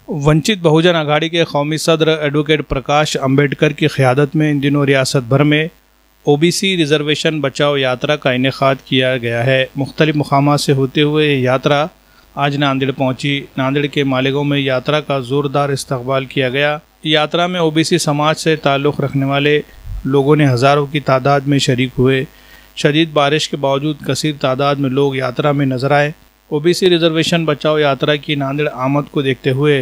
वंचित बहुजन आघाड़ी के कौमी सदर एडवोकेट प्रकाश अंबेडकर की क़यादत में इन दिनों रियासत भर में ओबीसी रिजर्वेशन बचाओ यात्रा का इनेकाद किया गया है। मुख्तलिफ मकामात से होते हुए ये यात्रा आज नांदेड़ पहुंची। नांदेड़ के मालेगांव में यात्रा का ज़ोरदार इस्तकबाल किया गया। यात्रा में ओबीसी समाज से ताल्लुक़ रखने वाले लोगों ने हज़ारों की तादाद में शरीक हुए। शदीद बारिश के बावजूद कसीर तादाद में लोग यात्रा में नजर आए। ओबीसी रिजर्वेशन बचाओ यात्रा की नांदेड़ आमद को देखते हुए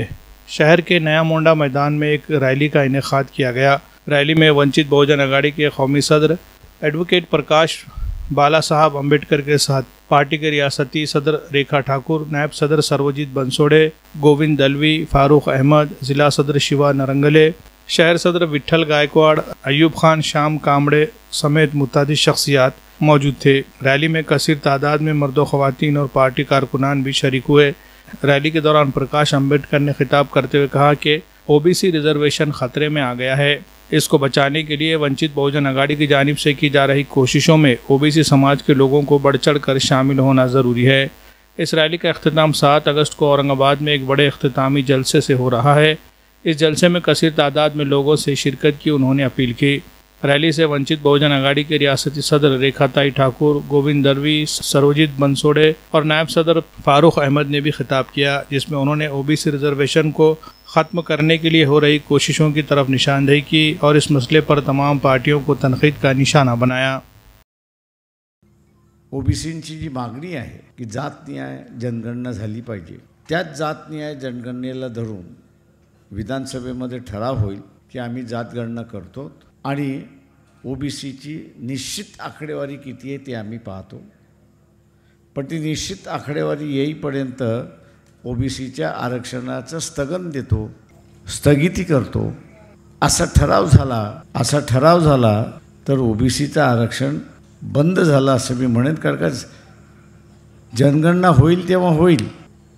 शहर के नया मोंडा मैदान में एक रैली का इनेकाद किया गया। रैली में वंचित बहुजन आघाड़ी के कौमी सदर एडवोकेट प्रकाश बाला साहब अम्बेडकर के साथ पार्टी के रियासती सदर रेखा ठाकुर, नायब सदर सर्वजीत बंसोड़े, गोविंद दलवी, फारूक अहमद, जिला सदर शिवा नरंगले, शहर सदर विठल गायकवाड़, अयूब खान, शाम कामड़े समेत मुतादिद शख्सियात मौजूद थे। रैली में कसीर तादाद में मर्दों, ख़वातीन और पार्टी कारकुनान भी शरीक हुए। रैली के दौरान प्रकाश अंबेडकर ने खिताब करते हुए कहा कि ओबीसी रिजर्वेशन खतरे में आ गया है। इसको बचाने के लिए वंचित बहुजन आघाड़ी की जानिब से की जा रही कोशिशों में ओबीसी समाज के लोगों को बढ़ चढ़ कर शामिल होना ज़रूरी है। इस रैली का अख्तिताम 7 अगस्त को औरंगाबाद में एक बड़े अख्तितामी जलसे से हो रहा है। इस जलसे में कसीर तादाद में लोगों से शिरकत की उन्होंने अपील की। रैली से वंचित बहुजन आघाड़ी के रियासती सदर रेखाताई ठाकुर, गोविंद दलवी, सर्वजीत बंसोड़े और नायब सदर फारूक अहमद ने भी खिताब किया, जिसमें उन्होंने ओबीसी रिजर्वेशन को ख़त्म करने के लिए हो रही कोशिशों की तरफ निशानदेही की और इस मसले पर तमाम पार्टियों को तनकीद का निशाना बनाया। ओबीसींची जी मागणी आहे की जात न्याय जनगणना झाली पाहिजे, त्याच जात न्याय जनगणनेला धरून विधानसभेमध्ये ठराव होईल की आम्ही जातगणना करतो आणि ओबीसीची निश्चित आकडेवारी किती आहे ते आम्ही पाहतो, पण ती निश्चित आकडेवारी येईपर्यंत ओबीसीच्या आरक्षणाचं स्थगिती करतो असा ठराव झाला तर ओबीसीचं आरक्षण बंद झालं असं मी म्हणेन। कारण का जनगणना होईल तेव्हा होईल,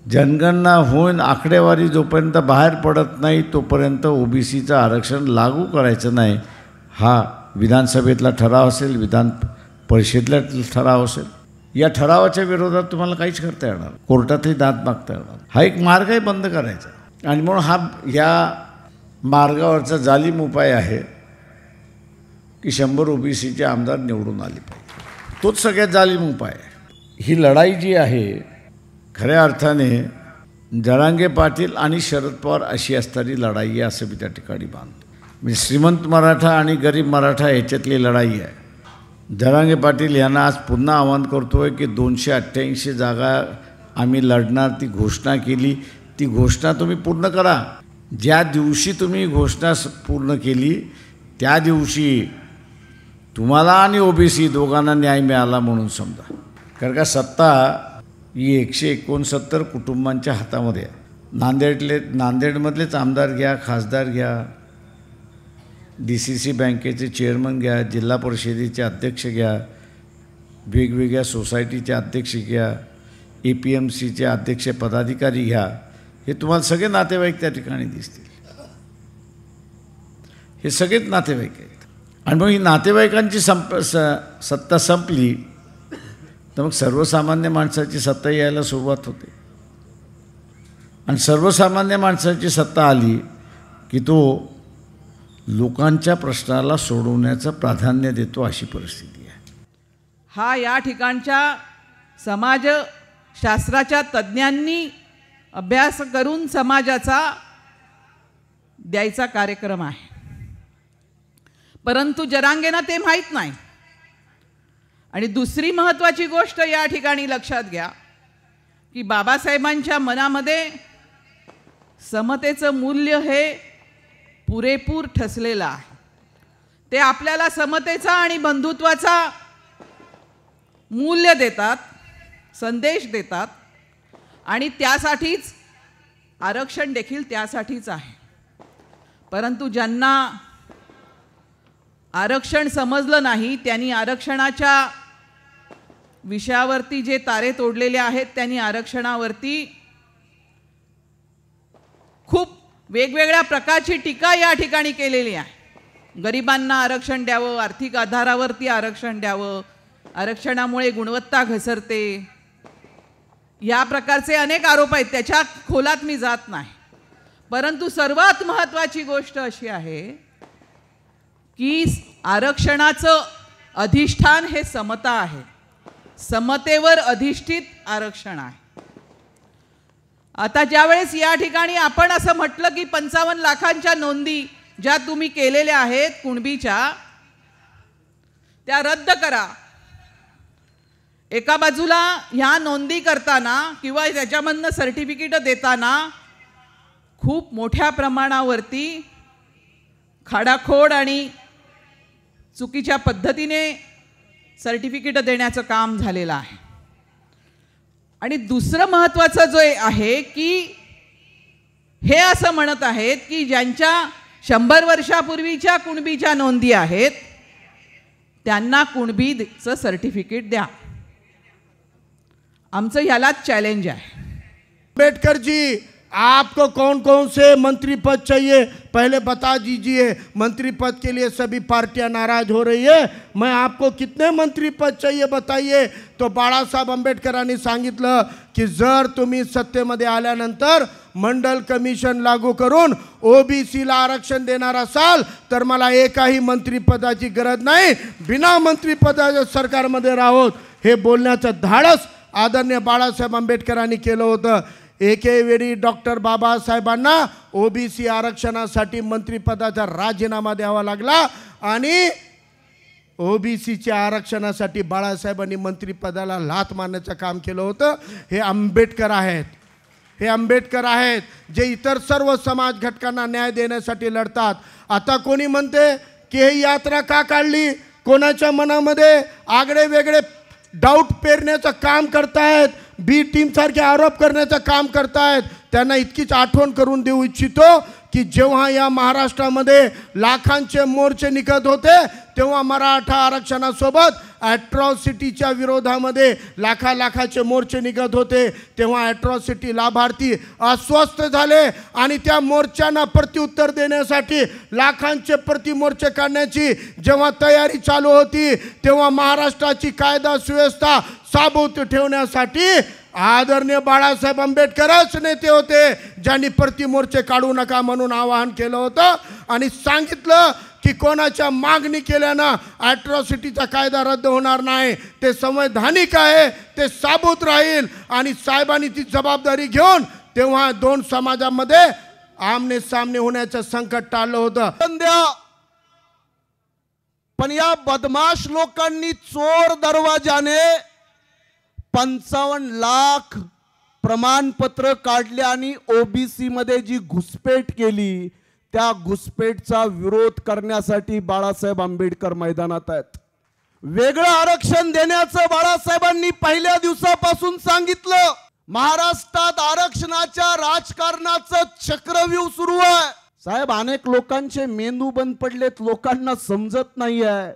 जनगणना होऊन आकडेवारी जोपर्यंत बाहेर पडत नाही तोपर्यंत ओबीसीचं आरक्षण लागू करायचं नाही। हा विधानसभेतला ठराव असेल, विधान परिषदेतला ठराव असेल, या ठरावाच्या विरोधात तुम्हाला काहीच करता येणार, कोर्टातही दाद मागता येणार। हा एक मार्ग आहे बंद करायचा आणि म्हणून या मार्गावरचा जालीम उपाय आहे की 100 ओबीसीचे आमदार निवडून आले पाहिजे। तोच सगळ्यात जालीम उपाय आहे। ही लढाई जी आहे खऱ्या अर्थाने जरांगे पाटील आणि शरद पवार अशी असणारी लढाई आहे असं मी त्या ठिकाणी मानतो। म्हणजे श्रीमंत मराठा आणि गरीब मराठा याच्यातली लढाई आहे। जरांगे पाटील यांना आज पुन्हा आवाहन करतोय की 288 जागा आम्ही लढणार ती घोषणा केली, ती घोषणा तुम्ही पूर्ण करा। ज्या दिवशी तुम्ही घोषणा पूर्ण केली त्या दिवशी तुम्हाला आणि ओबीसी दोघांना न्याय मिळाला म्हणून समजा। कारण का सत्ता ही 169 कुटुंबांच्या हातामध्ये आहे। नांदेडमधलेच आमदार घ्या, खासदार घ्या, DCC बँकेचे चेअरमन घ्या, जिल्हा परिषदेचे अध्यक्ष घ्या, वेगवेगळ्या सोसायटीचे अध्यक्ष घ्या, APMCचे अध्यक्ष पदाधिकारी घ्या, हे तुम्हाला सगळे नातेवाईक त्या ठिकाणी दिसतील। हे सगळेच नातेवाईक आहेत आणि मग ही नातेवाईकांची सत्ता संपली तर मग सर्वसामान्य माणसाची सत्ता यायला सुरुवात होते आणि सर्वसामान्य माणसाची सत्ता आली की तो लोकांच्या प्रश्नाला सोडवण्याचं प्राधान्य देतो अशी परिस्थिती आहे। हा या ठिकाणच्या समाजशास्त्राच्या तज्ञांनी अभ्यास करून समाजाचा द्यायचा कार्यक्रम आहे, परंतु जरांगेंना ते माहीत नाही। आणि दुसरी महत्त्वाची गोष्ट या ठिकाणी लक्षात घ्या की बाबासाहेबांच्या मनामध्ये समतेचं मूल्य हे पुरेपूर ठसलेलं आहे। ते आपल्याला समतेचा आणि बंधुत्वाचा मूल्य देतात, संदेश देतात आणि त्यासाठीच आरक्षण देखील त्यासाठीच आहे। परंतु ज्यांना आरक्षण समजलं नाही त्यांनी आरक्षणाच्या विषयावरती जे तारे तोडलेले आहेत त्यांनी आरक्षणावरती खूप वेगवेगळ्या प्रकारची टीका या ठिकाणी केलेली आहे। गरिबांना आरक्षण द्यावं, आर्थिक आधारावरती आरक्षण द्यावं, आरक्षणामुळे गुणवत्ता घसरते, या प्रकारचे अनेक आरोप आहेत, त्याच्या खोलात मी जात नाही। परंतु सर्वात महत्त्वाची गोष्ट अशी आहे की आरक्षणाचं अधिष्ठान हे समता आहे, समतेवर अधिष्ठित आरक्षण आहे. आता ज्यावेळेस या ठिकाणी आपण असं म्हटलं की 55 लाखांच्या नोंदी ज्या तुम्ही केलेल्या आहेत कुणबीच्या, त्या रद्द करा. एका बाजूला ह्या नोंदी करताना किंवा त्याच्यामधनं सर्टिफिकेट देताना खूप मोठ्या प्रमाणावरती खाडाखोड आणि चुकीच्या पद्धतीने सर्टिफिकेट देण्याचं काम झालेलं आहे. आणि दुसरं महत्त्वाचं जो आहे की हे असं म्हणत आहेत की ज्यांच्या 100 वर्षापूर्वीच्या कुणबीच्या नोंदी आहेत त्यांना कुणबीचं सर्टिफिकेट द्या. आमचं ह्यालाच चॅलेंज आहे. अम्बेडकर जी, आपको कौन कौन से मंत्री पद चाहिए पहले बता दीजिए. मंत्री पद के लिए सभी पार्टियां नाराज हो रही है. मैं आपको कितने मंत्री पद चाहिए बताइए. तो बाळासाहेब आंबेडकरांनी सांगितलं की जर तुम्ही सत्तेमध्ये आल्यानंतर मंडल कमिशन लागू करून ओबीसीला आरक्षण देणार असाल तर मला एकाही मंत्रिपदाची गरज नाही, बिना मंत्रिपदाच्या सरकारमध्ये राहोत. हे बोलण्याचं धाडस आदरणीय बाळासाहेब आंबेडकरांनी केलं होतं. एके वेळी डॉक्टर बाबासाहेबांना ओबीसी आरक्षणासाठी मंत्रिपदाचा राजीनामा द्यावा लागला आणि ओबीसीच्या आरक्षणासाठी बाळासाहेबांनी मंत्रिपदाला लाथ मारण्याचं काम केलं होतं. हे आंबेडकर आहेत, हे आंबेडकर आहेत जे इतर सर्व समाज घटकांना न्याय देण्यासाठी लढतात. आता कोणी म्हणते की ही यात्रा का काढली, कोणाच्या मनामध्ये आगळे वेगळे डाऊट पेरण्याचं काम करतायत, बी टीम सारखे आरोप करण्याचं काम करतायत. त्यांना इतकीच आठवण करून देऊ इच्छितो की जेव्हा या महाराष्ट्रामध्ये लाखांचे मोर्चे निघत होते तेव्हा मराठा आरक्षणासोबत ॲट्रॉसिटीच्या विरोधामध्ये लाखाचे मोर्चे निघत होते. तेव्हा ॲट्रॉसिटी लाभार्थी अस्वस्थ झाले आणि त्या मोर्चांना प्रत्युत्तर देण्यासाठी लाखांचे प्रतिमोर्चे काढण्याची जेव्हा तयारी चालू होती तेव्हा महाराष्ट्राची कायदा सुव्यवस्था साबूत ठेवण्यासाठी आदरणीय बाळासाहेब आंबेडकरच नेते होते ज्यांनी प्रतिमोर्चे काढू नका म्हणून आवाहन केलं होतं आणि सांगितलं की कोणाच्या मागणी केल्यानं ॲट्रॉसिटीचा कायदा रद्द होणार नाही, ते संवैधानिक आहे, ते साबूत राहील. आणि साहेबांनी ती जबाबदारी घेऊन तेव्हा दोन समाजामध्ये आमने सामने होण्याचं संकट टाळलं होतं. पण या बदमाश लोकांनी चोर दरवाजाने 55 लाख प्रमाणपत्र काढले आणि ओबीसी मध्ये जी घुसपेट केली त्या घुसपेटचा विरोध करण्यासाठी बाळासाहेब आंबेडकर मैदानात आहेत. वेगळं आरक्षण देण्याचं बाळासाहेबांनी पहिल्या दिवसापासून सांगितलं. महाराष्ट्रात आरक्षणाच्या राजकारणाचं चक्रव्यूह सुरू आहे. साहेब, अनेक लोकांचे मेंदू बंद पडलेत, लोकांना समजत नाहीये.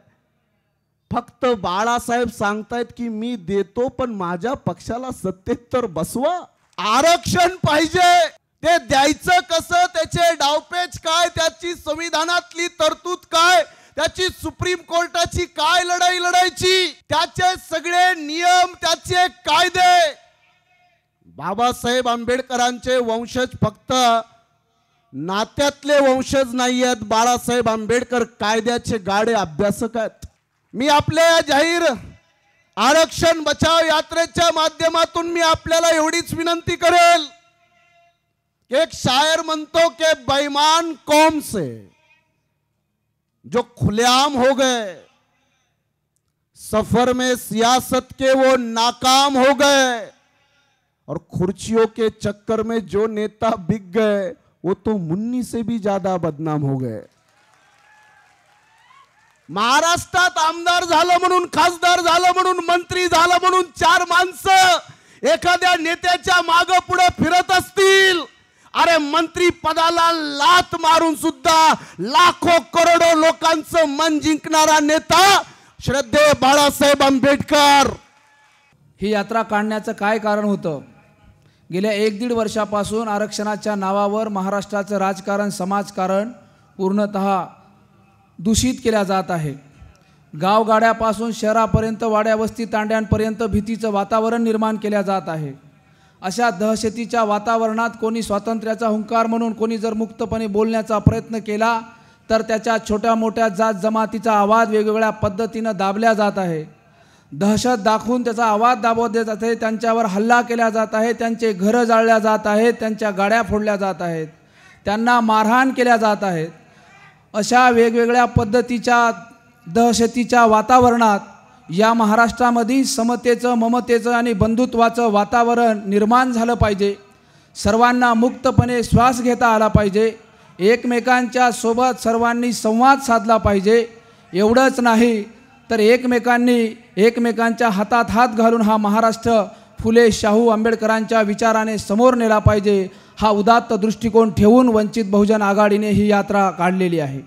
फक्त बाळासाहेब सांगतायत की मी देतो पण माझ्या पक्षाला सत्तेत तर बसवा. आरक्षण पाहिजे, ते द्यायचं कसं, त्याचे डावपेच काय, त्याची संविधानातली तरतूद काय, त्याची सुप्रीम कोर्टाची काय लढाई लढायची, त्याचे सगळे नियम, त्याचे कायदे. बाबासाहेब आंबेडकरांचे वंशज फक्त नात्यातले वंशज नाही आहेत, बाळासाहेब आंबेडकर कायद्याचे गाडे अभ्यासक आहेत. मी आपल्या जाहीर आरक्षण बचाव यात्रेच्या माध्यमातून मी आपल्याला एवढीच विनंती करेल. एक शायर म्हणतो कि बेईमान कौम से जो खुलेआम हो गए, सफर में सियासत के वो नाकाम हो गए, और कुर्सियों के चक्कर में जो नेता बिक गए वो तो मुन्नी से भी ज्यादा बदनाम हो गए. महाराष्ट्रात आमदार झालं म्हणून, खासदार झालं म्हणून, मंत्री झालं म्हणून 4 माणसं एखाद्या नेत्याच्या मागे पुढे फिरत असतील. अरे मंत्री पदाला लात मारून सुद्धा लाखो करोडो लोकांचं मन जिंकणारा नेता श्रद्धेय बाळासाहेब आंबेडकर. ही यात्रा काढण्याचं काय कारण होतं? गेल्या 1-1.5 वर्षापासून आरक्षणाच्या नावावर महाराष्ट्राचं राजकारण, समाजकारण पूर्णतः दूषित केल्या जात आहे. गावगाड्यापासून शहरापर्यंत, वाड्या वस्ती तांड्यांपर्यंत भीतीचं वातावरण निर्माण केल्या जात आहे. अशा दहशतीच्या वातावरणात कोणी स्वातंत्र्याचा हुंकार म्हणून कोणी जर मुक्तपणे बोलण्याचा प्रयत्न केला तर त्याच्या छोट्या मोठ्या जात जमातीचा आवाज वेगवेगळ्या पद्धतीनं दाबल्या जात आहे. दहशत दाखवून त्याचा आवाज दाबवला जात आहे, त्यांच्यावर हल्ला केला जात आहे, त्यांचे घरं जाळल्या जात आहेत, त्यांच्या गाड्या फोडल्या जात आहेत, त्यांना मारहाण केल्या जात आहेत. अशा वेगवेगळ्या पद्धतीच्या दहशतीच्या वातावरणात या महाराष्ट्रामध्ये समतेचं, ममतेचं आणि बंधुत्वाचं वातावरण निर्माण झालं पाहिजे. सर्वांना मुक्तपणे श्वास घेता आला पाहिजे. एकमेकांच्या सोबत सर्वांनी संवाद साधला पाहिजे. एवढंच नाही तर एकमेकांच्या हातात हात घालून हा महाराष्ट्र फुले शाहू आंबेडकरांच्या विचाराने समोर नेला पाहिजे. हा उदात्त दृष्टिकोन ठेवून वंचित बहुजन आघाडीने ही यात्रा काढलेली आहे.